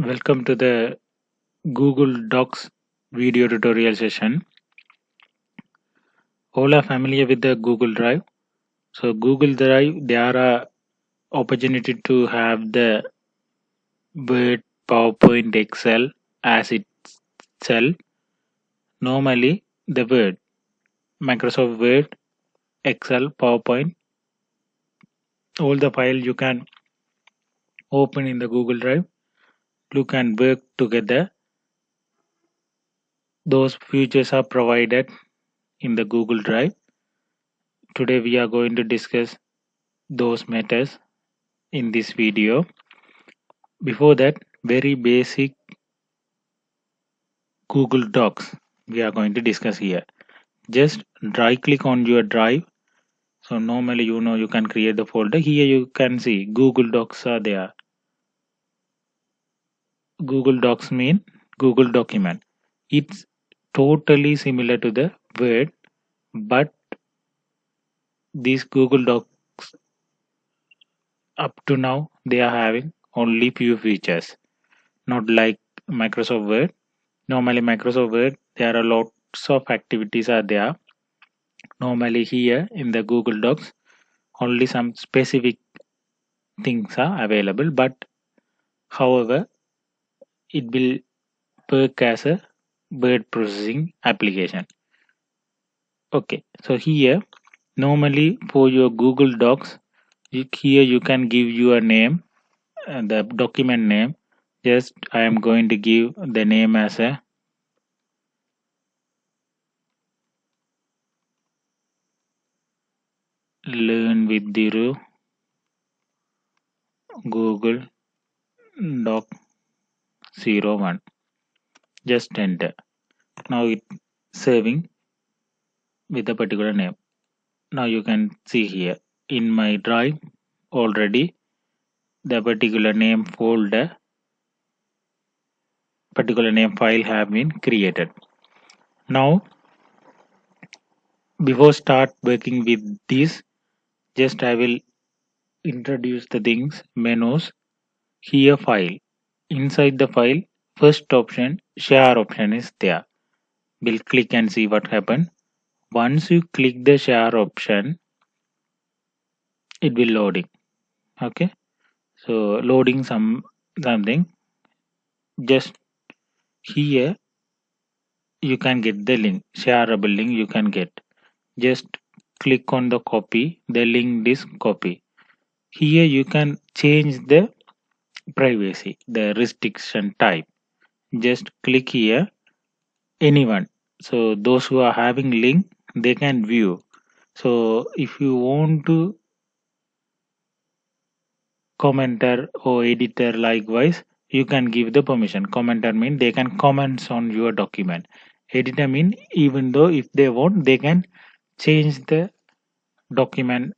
Welcome to the Google Docs video tutorial session. All are familiar with the Google Drive. So Google Drive, there are opportunity to have the Word, PowerPoint, Excel as itself. Normally, the Word, Microsoft Word, Excel, PowerPoint, all the file you can open in the Google Drive. You can work together. Those features are provided in the Google Drive. Today we are going to discuss those matters in this video. Before that, very basic Google Docs we are going to discuss here. Just right click on your drive. So normally you can create the folder. Here you can see Google Docs are there. Google Docs mean Google document. It's totally similar to the Word, but these Google Docs up to now they are having only few features, not like Microsoft Word. Normally Microsoft Word there are lots of activities are there. Normally here in the Google Docs only some specific things are available, but however it will work as a word processing application. Okay, so here normally for your Google Docs, here you can give your name, the document name. Just I am going to give the name as a Learn with Dhiru Google Doc 01. Just enter. Now it saving with a particular name. Now you can see here in my drive already the particular name folder, particular name file have been created. Now before start working with this, just I will introduce the things menus. Here file, inside the file first option share option is there. We'll click and see what happened. Once you click the share option, it will loading. Okay, so loading something. Just here you can get the link, shareable link you can get. Just click on the copy, the link is copy. Here you can change the privacy, the restriction type. Just click here, anyone. So those who are having link, they can view. So if you want to commenter or editor likewise, you can give the permission. Commenter mean they can comment on your document. Editor mean even though if they want, they can change the document,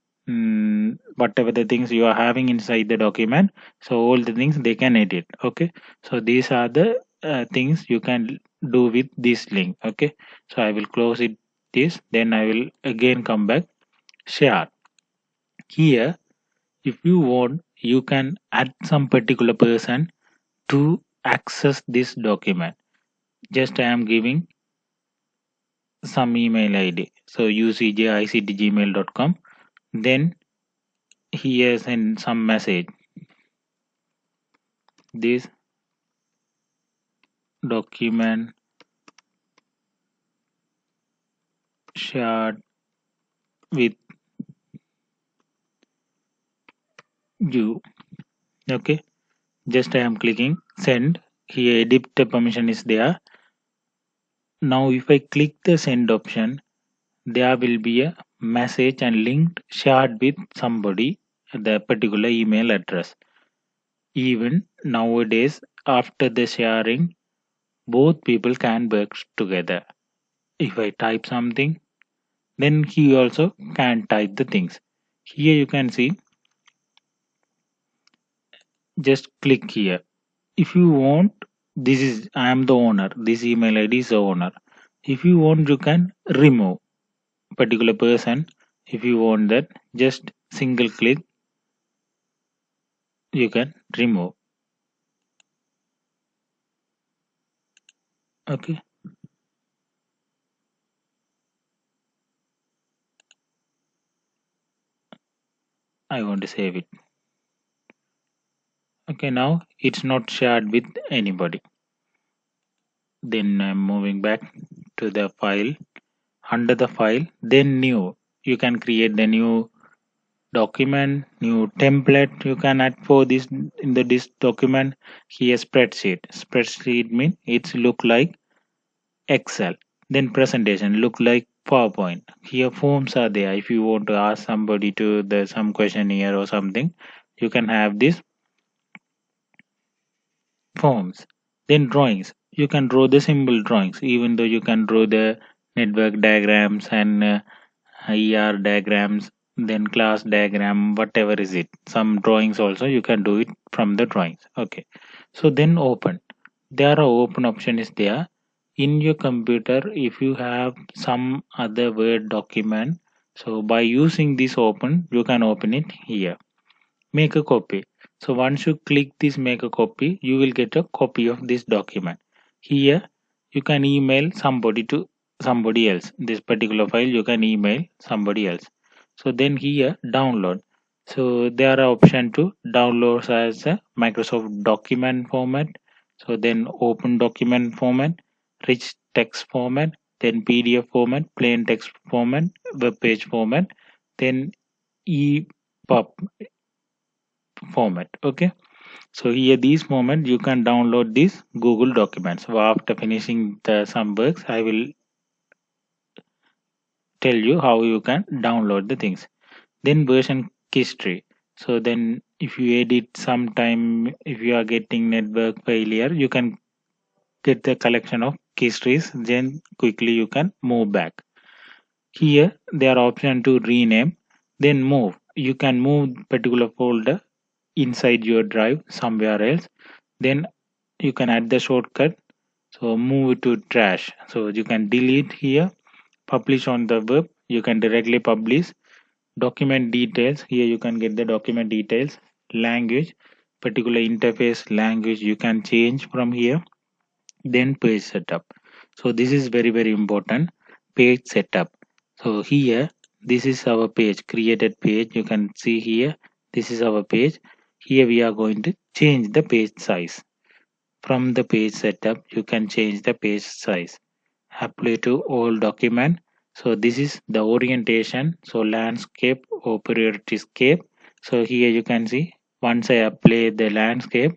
whatever the things you are having inside the document. So all the things they can edit. Okay, so these are the things you can do with this link. Okay, so I will close it this, then I will again come back. Share. Here if you want, you can add some particular person to access this document. Just I am giving some email id, so ucjictgmail.com. Then here send some message, this document shared with you. Okay, just I am clicking send. Here edit permission is there. Now if I click the send option, there will be a message and link shared with somebody, the particular email address. Even nowadays after the sharing, both people can work together. If I type something, then he also can type the things. Here you can see, just click here. If you want, this is I am the owner, this email id is the owner. If you want, you can remove particular person. If you want that, just single click, you can remove. Okay, I want to save it. Okay, now it's not shared with anybody. Then I'm moving back to the file. Under the file, then new. You can create the new document, new template you can add for this in this document. Here spreadsheet. Spreadsheet mean it's look like Excel. Then presentation look like PowerPoint. Here forms are there. If you want to ask somebody to the some question here or something, you can have this forms. Then drawings. You can draw the simple drawings, even though you can draw the network diagrams and ER diagrams, then class diagram, whatever is it. Some drawings also you can do it from the drawings. Okay. So then open. There are open option is there. In your computer, if you have some other Word document, so by using this open, you can open it here. Make a copy. So once you click this make a copy, you will get a copy of this document. Here you can email somebody to somebody else. This particular file you can email somebody else. So then here download. So there are option to download as a Microsoft document format. So then open document format, rich text format, then PDF format, plain text format, web page format, then EPUB format. Okay, so here this moment you can download this Google Documents. So after finishing the some works, I will tell you how you can download the things. Then version history. So then if you edit sometime, if you are getting network failure, you can get the collection of histories. Then quickly you can move back. Here there are option to rename. Then move. You can move particular folder inside your drive somewhere else. Then you can add the shortcut, so move it to trash, so you can delete here. Publish on the web, you can directly publish. Document details, here you can get the document details. Language, particular interface language you can change from here. Then page setup, so this is very very important. Page setup, so here this is our page, created page, you can see here. This is our page. Here we are going to change the page size. From the page setup, you can change the page size. Apply to all document. So this is the orientation. So landscape or priority scape. So here you can see once I apply the landscape,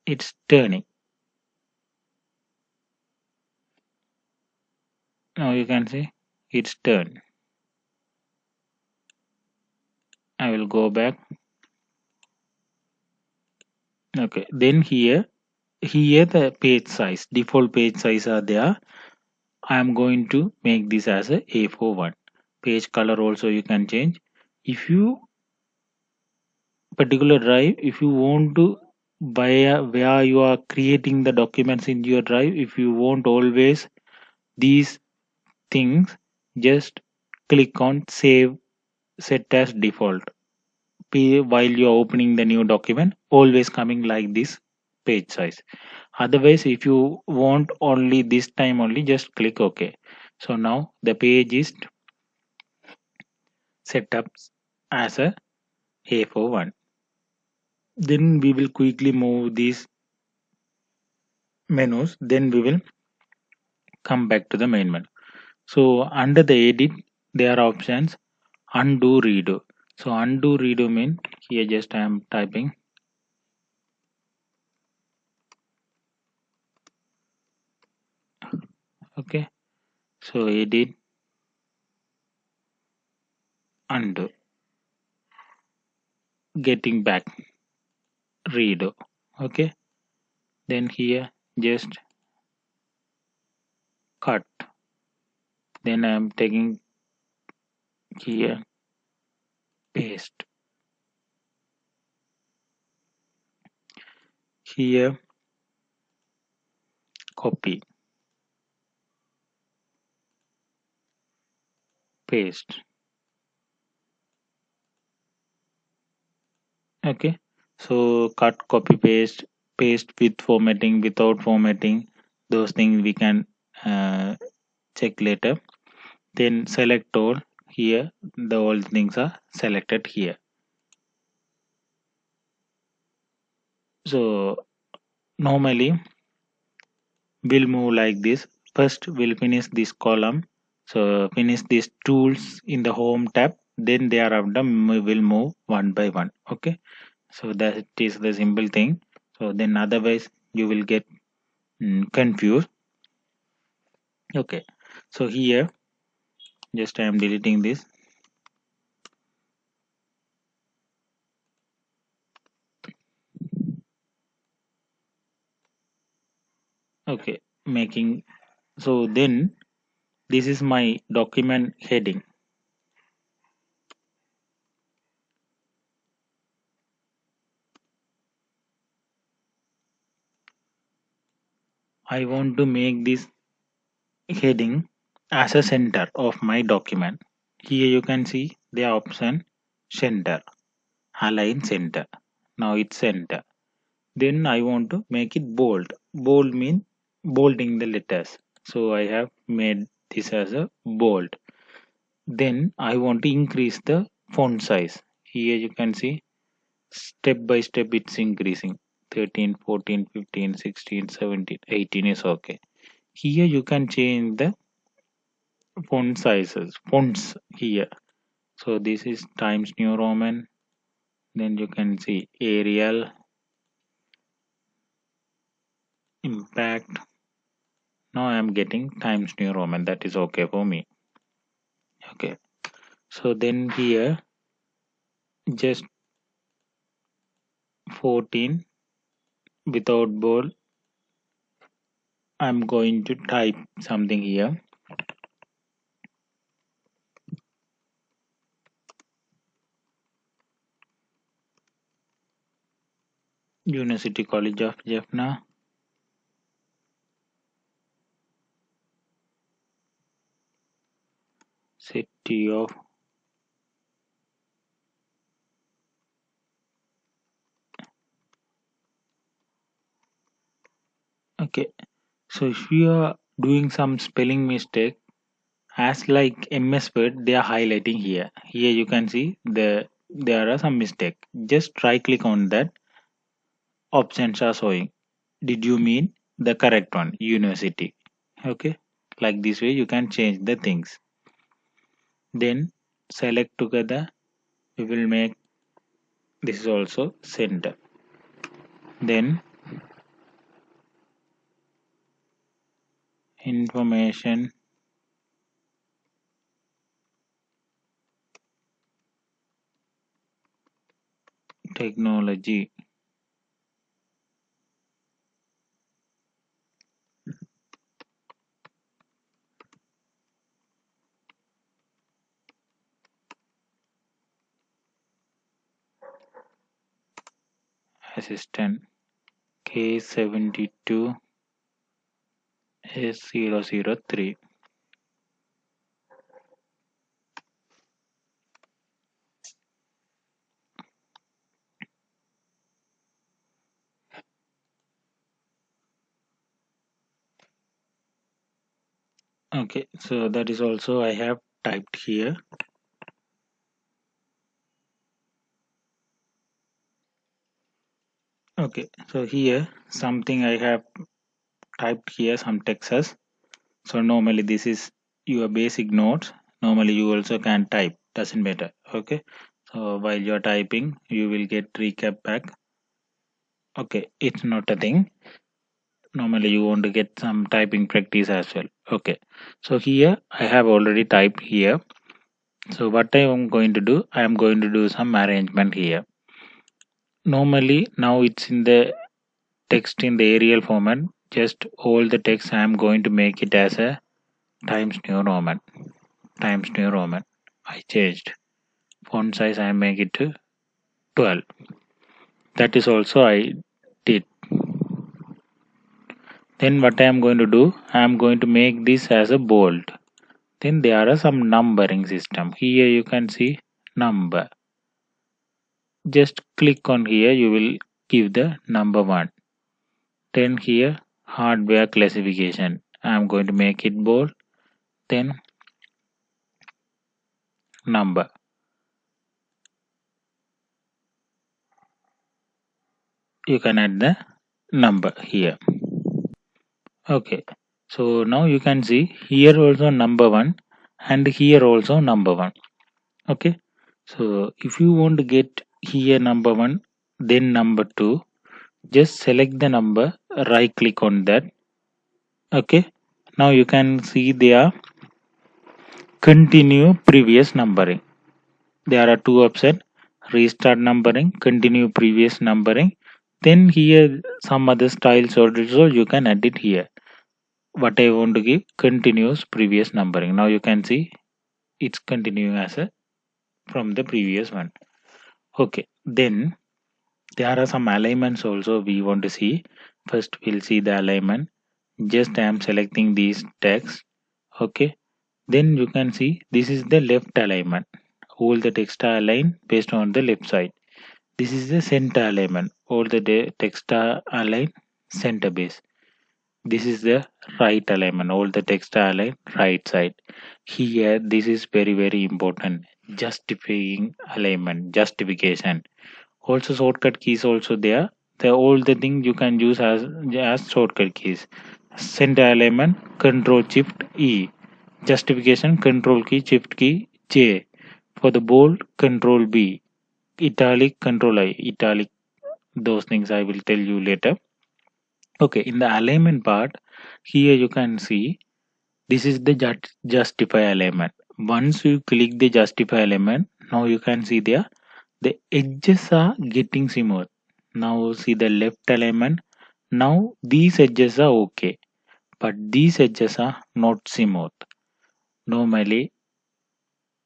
it's turning. Now you can see it's turned. I will go back. Okay. Then here the page size, default page size are there. I am going to make this as a A4 one. Page color also you can change. If you particular drive, if you want to where you are creating the documents in your drive, if you want always these things, just click on save, set as default. While you are opening the new document, always coming like this page size. Otherwise, if you want only this time only, just click OK. So now the page is set up as a A4 one. Then we will quickly move these menus. Then we will come back to the main menu. So under the edit, there are options undo, redo. So undo, redo mean here just I am typing. Okay. So edit, undo, getting back, redo. Okay. Then here just cut. Then I am taking here paste. Here copy, paste. Okay. So cut, copy, paste, paste with formatting, without formatting. those things we can check later. Then select all. Here the all things are selected here. So normally we'll move like this. First we'll finish this column, so finish these tools in the home tab, then thereafter we will move one by one. Okay, so that is the simple thing. So then otherwise you will get confused. Okay, so here just I am deleting this. Okay, making, so then this is my document heading. I want to make this heading as a center of my document. Here you can see the option center, align center. Now it's center. Then I want to make it bold. Bold means bolding the letters. So I have made this as a bold. Then I want to increase the font size. Here you can see step by step it's increasing. 13, 14, 15, 16, 17, 18 is okay. Here you can change the font sizes, fonts here. So this is Times New Roman. Then you can see Arial, Impact. Now I am getting Times New Roman. That is okay for me. Okay. So then here just 14 without bold. I'm going to type something here. University College of Jaffna. City of okay. So if you are doing some spelling mistake, as like MS Word, they are highlighting here. Here you can see there are some mistake. Just right click on that. Options are showing. Did you mean the correct one? University. Okay. Like this way you can change the things. Then select together. We will make this is also center. Then information technology assistant K72 S003. Okay, so that is also I have typed here. Okay, so here something I have typed here some Texas. So normally this is your basic notes. Normally you also can type, doesn't matter. Okay, so while you're typing, you will get recap back. Okay, it's not a thing. Normally you want to get some typing practice as well. Okay, so here I have already typed here. So what I am going to do, I am going to do some arrangement here. Normally now it's in the text in the Arial format. Just all the text I am going to make it as a Times New Roman. Times New Roman. I changed. Font size I make it to 12. That is also I did. Then what I am going to do, I am going to make this as a bold. Then there are some numbering system. Here you can see number. Just click on here, you will give the number 1. Then here hardware classification. I'm going to make it bold. Then number. You can add the number here. Okay. So now you can see here also number 1 and here also number 1. Okay. So if you want to get here number 1 then number 2, just select the number, right click on that. Okay. Now you can see there continue previous numbering. There are two options: restart numbering, continue previous numbering. Then here some other styles also you can add it here. What I want to give continuous previous numbering. Now you can see it's continuing as a from the previous one. Okay, then there are some alignments also we want to see. First we'll see the alignment. Just I am selecting these text. Okay, then you can see this is the left alignment. All the text are aligned based on the left side. This is the center alignment. All the text are aligned center base. This is the right alignment. All the text are aligned right side. Here, this is very important. Justifying alignment, justification. Also, shortcut keys also there. The all the things you can use as shortcut keys. Center alignment, Control Shift E. Justification, Control key, Shift key J. For the bold, Control B. Italic, Control I. Italic. Those things I will tell you later. Okay, in the alignment part, here you can see this is the justify alignment. Once you click the justify alignment, now you can see there the edges are getting smooth. Now see the left alignment. Now these edges are okay, but these edges are not smooth. Normally,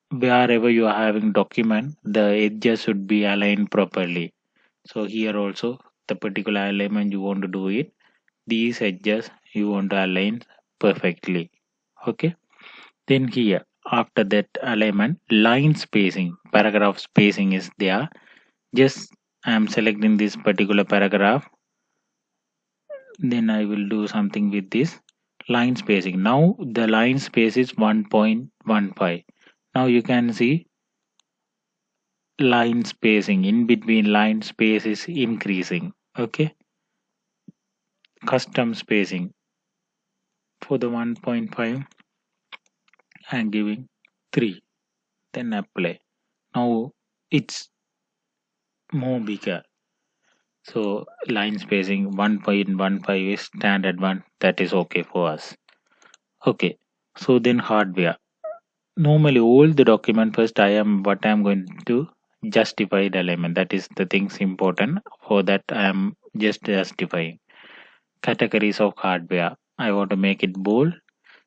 wherever you are having document, the edges should be aligned properly. So here also the particular alignment you want to do it, these edges you want to align perfectly. Okay, then here after that alignment, line spacing, paragraph spacing is there. Just I am selecting this particular paragraph, then I will do something with this line spacing. Now the line space is 1.15. Now you can see line spacing, in between line space is increasing. Okay, custom spacing for the 1.5 I am giving 3, then apply. Now it's more bigger. So line spacing 1.15 is standard one, that is okay for us. Okay, so then hardware. Normally all the document first I am going to justify the alignment. That is the things important. For that I am just justifying. Categories of hardware. I want to make it bold.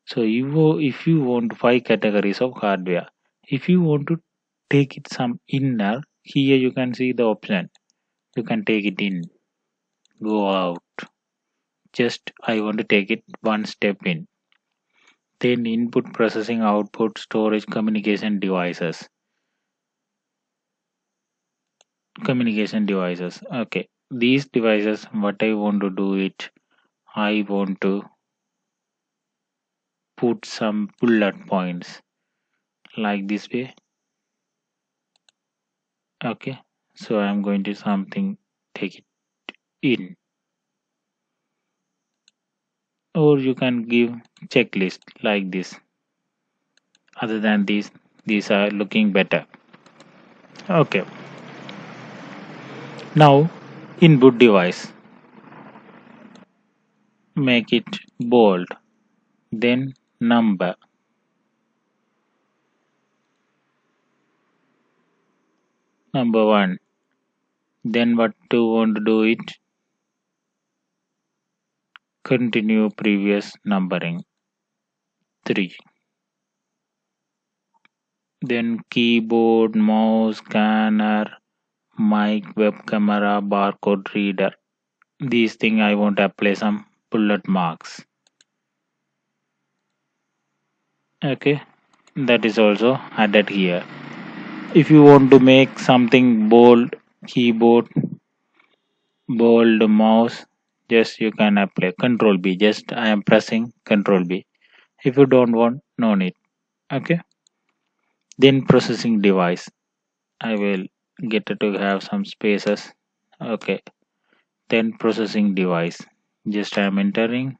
So if you want 5 categories of hardware, if you want to take it some inner, here you can see the option. You can take it in, go out. Just I want to take it one step in. Then input processing, output, storage, communication devices. Communication devices. Okay. These devices, what I want to do it, I want to put some bullet points like this way. Okay. So I'm going to something take it in. Or you can give checklist like this. Other than these are looking better. Okay. Now input device. Make it bold. Then number. Number 1. Then what do you want to do it? Continue previous numbering. 3. Then keyboard, mouse, scanner, mic, web camera, barcode reader. These things I want to apply some bullet marks. Okay, that is also added here. If you want to make something bold, keyboard, bold mouse, just you can apply control B. Just I am pressing control B. If you don't want, no need. Okay. Then processing device. I will get it to have some spaces. Okay. Then processing device. Just I am entering.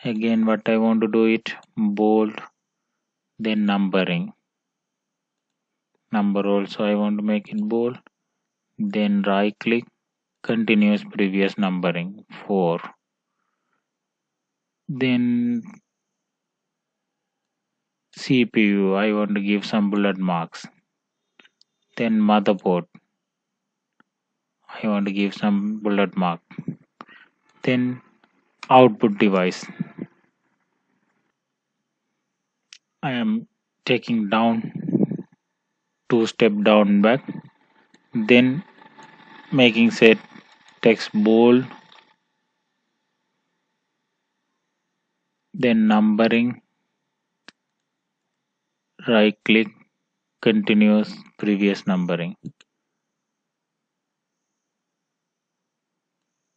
Again, what I want to do it bold. Then numbering. Number also I want to make it bold. Then right click. Continuous previous numbering 4. Then CPU I want to give some bullet marks. Then motherboard I want to give some bullet mark. Then output device I am taking down 2 step down back. Then making set text bold. Then numbering right click continuous previous numbering.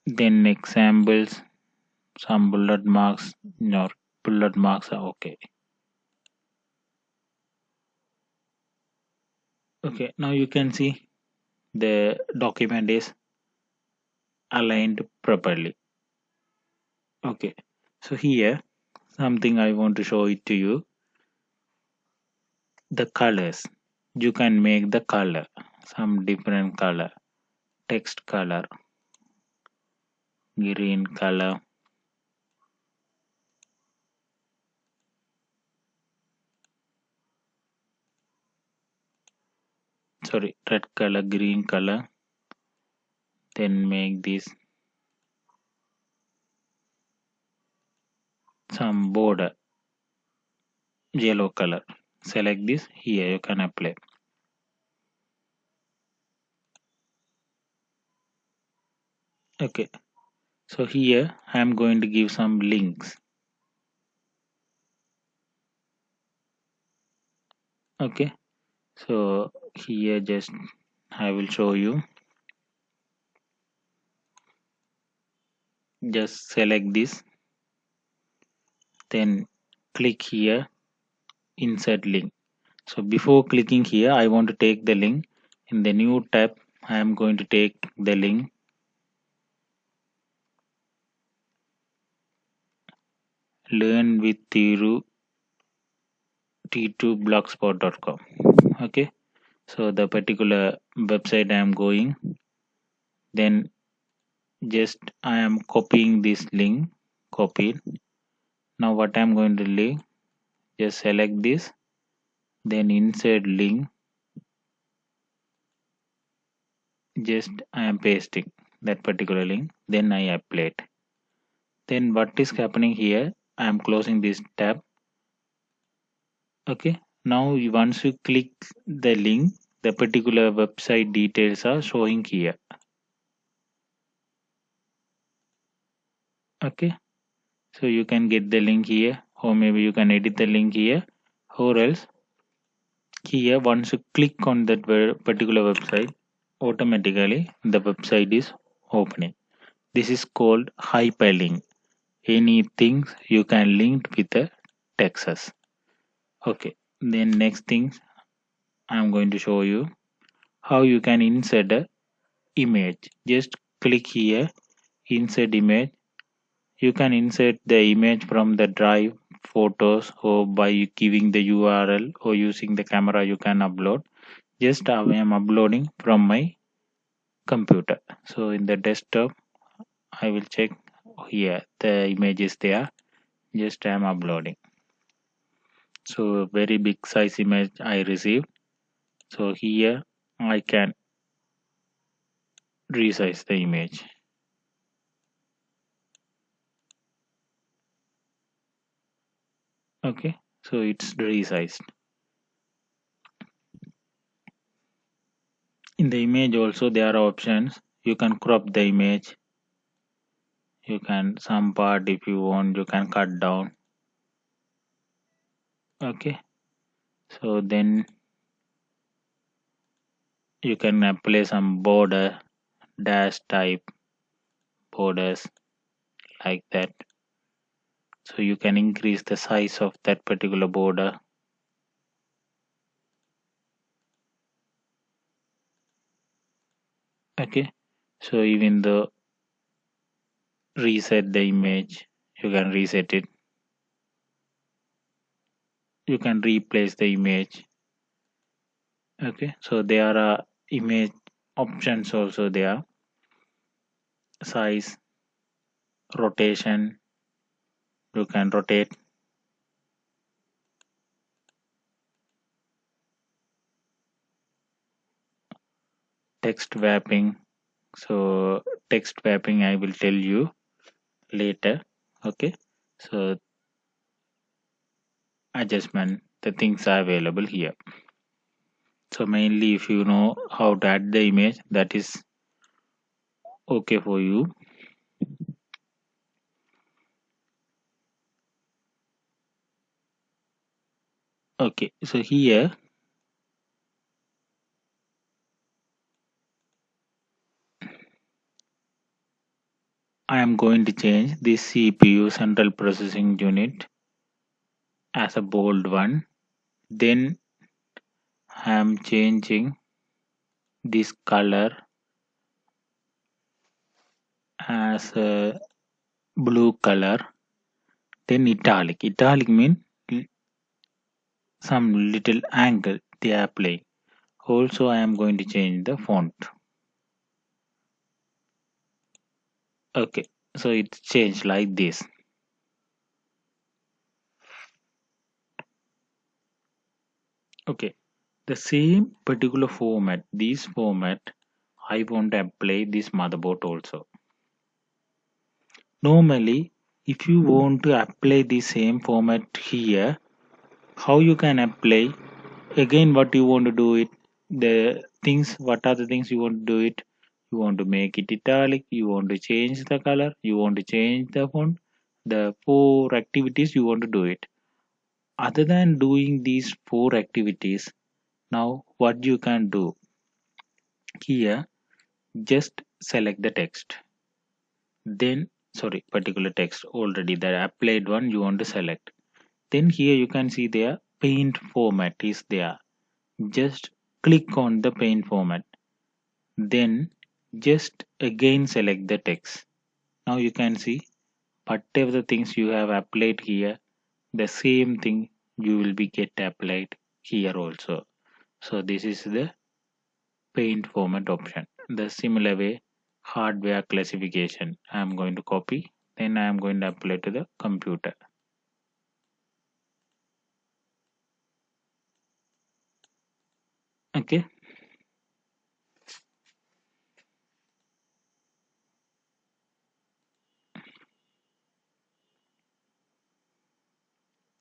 Then examples some bullet marks no bullet marks are okay. Okay, now you can see the document is aligned properly. Okay, so here something I want to show it to you. The colors you can make the color some different color, text color, green color, sorry, red color, green color. Then make this some border yellow color. Select this, here you can apply. Okay, so here I am going to give some links. Okay, so here just I will show you. Just select this, then click here, insert link. So before clicking here I want to take the link. In the new tab I am going to take the link. Learn with Thiru t2blogspot.com. Okay, so the particular website I am going, then just I am copying this link. Copied. Now what I am going to do, just select this, then insert link. Just I am pasting that particular link, then I apply it. Then what is happening here, I am closing this tab. Okay, now once you click the link, the particular website details are showing here. Okay, so you can get the link here, or maybe you can edit the link here, or else here once you click on that particular website, automatically the website is opening. This is called hyperlink. Anything you can link with the Texas. Okay, then next thing I'm going to show you how you can insert a image. Just click here, insert image. You can insert the image from the drive, photos, or by giving the URL or using the camera you can upload. Just I am uploading from my computer. So in the desktop I will check here the image is there. Just I am uploading. So very big size image I received. So here I can resize the image. Okay, so it's resized. In the image also there are options. You can crop the image. You can some part if you want you can cut down. Okay, so then you can apply some border, dash type, borders like that. So you can increase the size of that particular border. Okay, so even though reset the image, you can reset it. You can replace the image. Okay, so there are image options also there. Size, rotation, you can rotate. Text wrapping. So text wrapping I will tell you later. Okay, so adjustment, the things are available here. So mainly if you know how to add the image, that is okay for you. Okay, so here I am going to change this CPU central processing unit as a bold one. Then I am changing this color as a blue color. Then italic. Italic means some little angle they are playing. Also I am going to change the font. Okay, so it's changed like this. Okay, the same particular format, this format I want to apply this motherboard also. Normally if you want to apply the same format here, how you can apply? Again, what you want to do it, the things, what are the things you want to do it? You want to make it italic, you want to change the color, you want to change the font, the four activities you want to do it. Other than doing these four activities, now what you can do here, just select the text. Then, sorry, particular text already the applied one you want to select. Then here you can see there paint format is there. Just click on the paint format. Then just again select the text. Now you can see whatever the things you have applied here, the same thing you will be get applied here also. So this is the paint format option. The similar way hardware classification I am going to copy, then I am going to apply to the computer. Okay,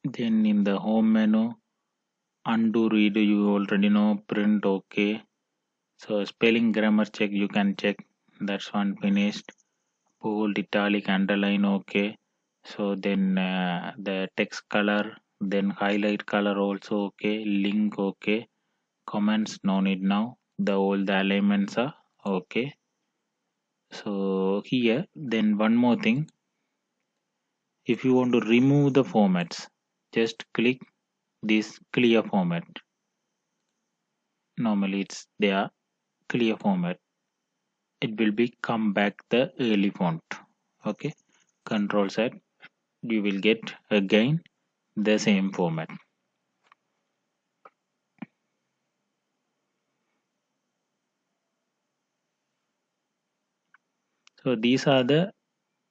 then in the home menu, undo redo you already know, print okay. So spelling grammar check you can check, that's one finished. Bold italic underline okay. So then the text color, then highlight color also okay, link okay, comments no need now, the all the alignments are okay. So here then one more thing, if you want to remove the formats, just click this clear format. Normally it's there clear format, it will be come back the early font. Okay, control set, you will get again the same format. So these are the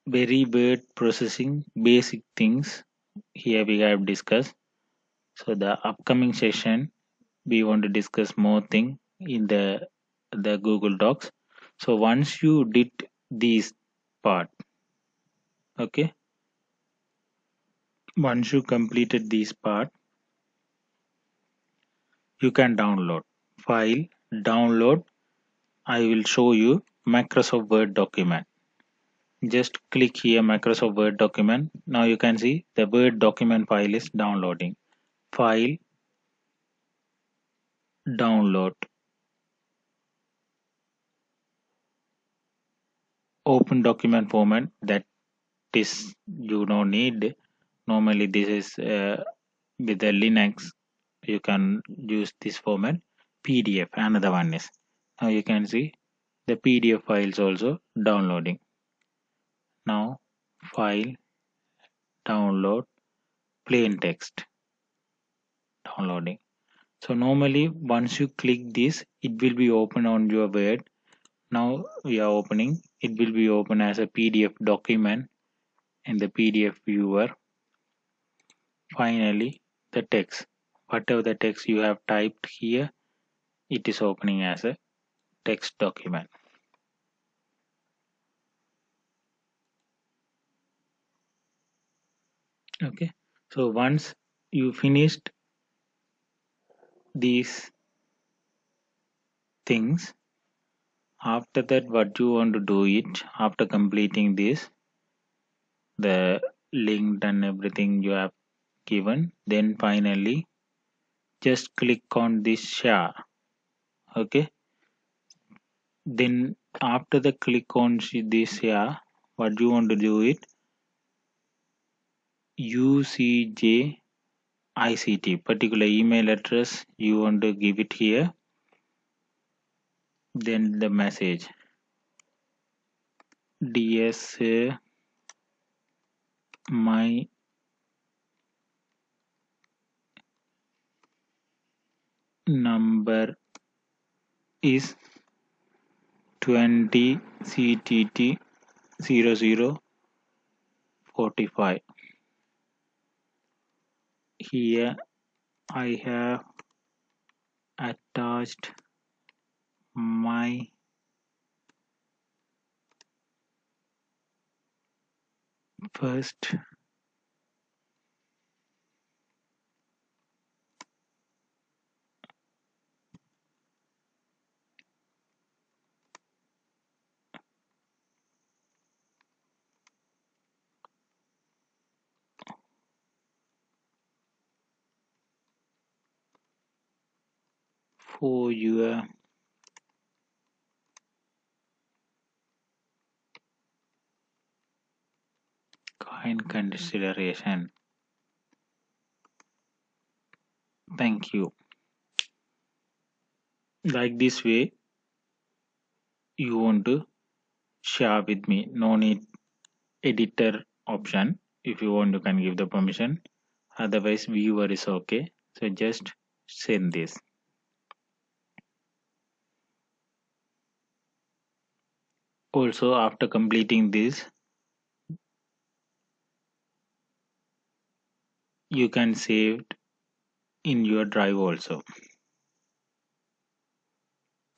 very word processing basic things here we have discussed. So the upcoming session we want to discuss more thing in the Google Docs. So once you did this part, okay, once you completed this part, you can download file, download. I will show you Microsoft Word document. Just click here Microsoft Word document. Now you can see the Word document file is downloading. File, download. open document format, that is you don't need. Normally this is with the Linux you can use this format. PDF, another one is, now you can see the PDF files also downloading. Now file, download, plain text, downloading. So normally once you click this, it will be open on your Word. Now we are opening, it will be open as a PDF document in the PDF viewer. Finally the text, whatever the text you have typed here, it is opening as a text document. Okay, so once you finished these things, after that what you want to do it, after completing this, the link and everything you have given, then finally just click on this share. Okay, then after the click on this share, what you want to do it, UCJ ICT particular email address you want to give it here, then the message, DS my number is 20 CTT 0045. Here I have attached my first for your kind consideration. Thank you. Like this way you want to share with me. No need editor option. If you want you can give the permission. Otherwise viewer is okay. So just send this. Also after completing this, you can save it in your drive also.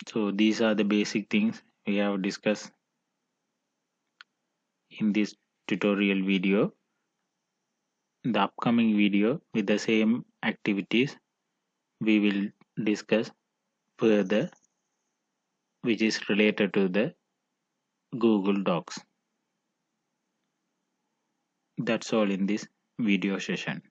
So these are the basic things we have discussed in this tutorial video. In the upcoming video with the same activities we will discuss further, which is related to the Google Docs. That's all in this video session.